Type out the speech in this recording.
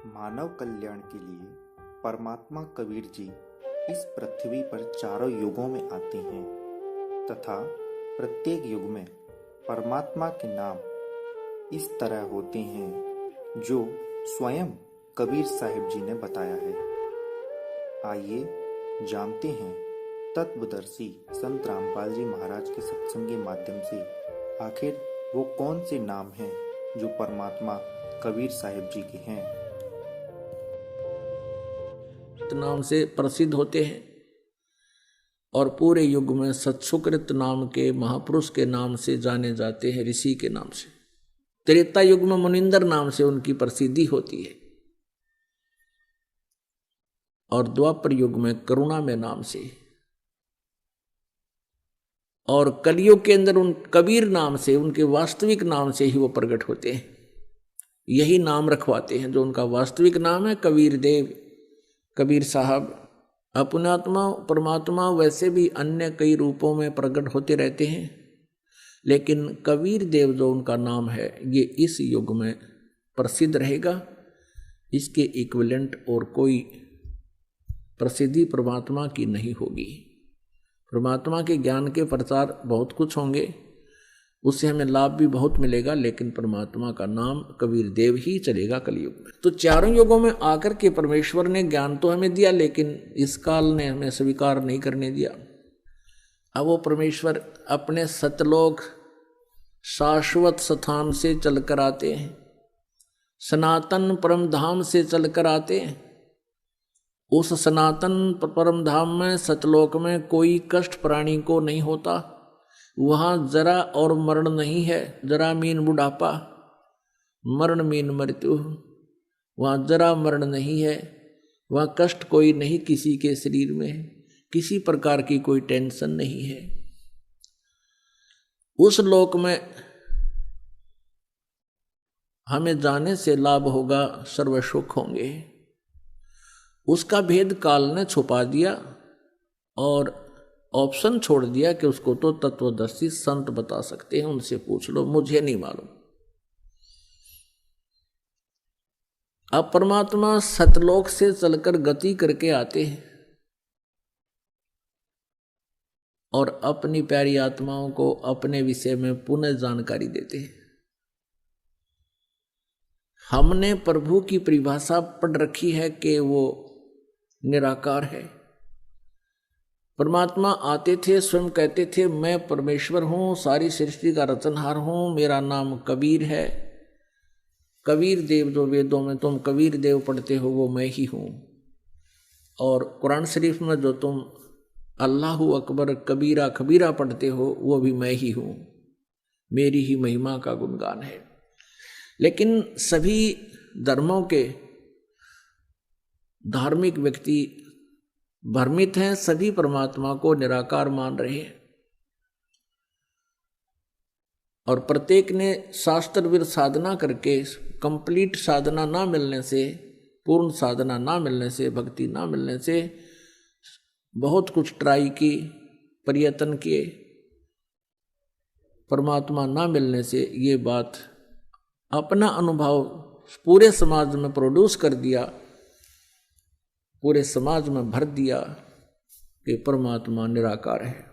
मानव कल्याण के लिए परमात्मा कबीर जी इस पृथ्वी पर चारों युगों में आते हैं तथा प्रत्येक युग में परमात्मा के नाम इस तरह होते हैं जो स्वयं कबीर साहिब जी ने बताया है। आइए जानते हैं तत्वदर्शी संत रामपाल जी महाराज के सत्संग के माध्यम से आखिर वो कौन से नाम हैं जो परमात्मा कबीर साहिब जी के हैं। नाम से प्रसिद्ध होते हैं और पूरे युग में सत्सुकृत नाम के महापुरुष के नाम से जाने जाते हैं, ऋषि के नाम से। त्रेता युग में मुनिंदर नाम से उनकी प्रसिद्धि होती है और द्वापर युग में करुणा में नाम से, और कलयुग के अंदर उन कबीर नाम से, उनके वास्तविक नाम से ही वो प्रकट होते हैं। यही नाम रखवाते हैं जो उनका वास्तविक नाम है। कबीर देव, कबीर साहब। अपनात्मा परमात्मा वैसे भी अन्य कई रूपों में प्रकट होते रहते हैं, लेकिन कबीर देव जो उनका नाम है ये इस युग में प्रसिद्ध रहेगा। इसके इक्विवेलेंट और कोई प्रसिद्धि परमात्मा की नहीं होगी। परमात्मा के ज्ञान के प्रचार बहुत कुछ होंगे, उससे हमें लाभ भी बहुत मिलेगा, लेकिन परमात्मा का नाम कबीर देव ही चलेगा कलयुग में। तो चारों युगों में आकर के परमेश्वर ने ज्ञान तो हमें दिया, लेकिन इस काल ने हमें स्वीकार नहीं करने दिया। अब वो परमेश्वर अपने सतलोक शाश्वत स्थान से चलकर आते हैं, सनातन परम धाम से चलकर आते हैं। उस सनातन परम धाम में, सतलोक में कोई कष्ट प्राणी को नहीं होता। वहाँ जरा और मरण नहीं है। जरा मीन बुढ़ापा, मरण मीन मृत्यु। वहाँ जरा मरण नहीं है। वहाँ कष्ट कोई नहीं किसी के शरीर में, किसी प्रकार की कोई टेंशन नहीं है। उस लोक में हमें जाने से लाभ होगा, सर्व सुख होंगे। उसका भेद काल ने छुपा दिया और ऑप्शन छोड़ दिया कि उसको तो तत्वदर्शी संत बता सकते हैं, उनसे पूछ लो, मुझे नहीं मालूम। अब परमात्मा सतलोक से चलकर गति करके आते हैं और अपनी प्यारी आत्माओं को अपने विषय में पुनः जानकारी देते हैं। हमने प्रभु की परिभाषा पढ़ रखी है कि वो निराकार है। परमात्मा आते थे, स्वयं कहते थे मैं परमेश्वर हूँ, सारी सृष्टि का रचनहार हूँ, मेरा नाम कबीर है। कबीर देव जो वेदों में तुम कबीर देव पढ़ते हो वो मैं ही हूँ, और कुरान शरीफ में जो तुम अल्लाहु अकबर कबीरा खबीरा पढ़ते हो वो भी मैं ही हूँ। मेरी ही महिमा का गुणगान है। लेकिन सभी धर्मों के धार्मिक व्यक्ति भ्रमित हैं, सभी परमात्मा को निराकार मान रहे हैं और प्रत्येक ने शास्त्रविद साधना करके कंप्लीट साधना ना मिलने से, पूर्ण साधना ना मिलने से, भक्ति ना मिलने से बहुत कुछ ट्राई की, प्रयत्न किए, परमात्मा ना मिलने से ये बात अपना अनुभव पूरे समाज में प्रोड्यूस कर दिया, पूरे समाज में भर दिया कि परमात्मा निराकार है।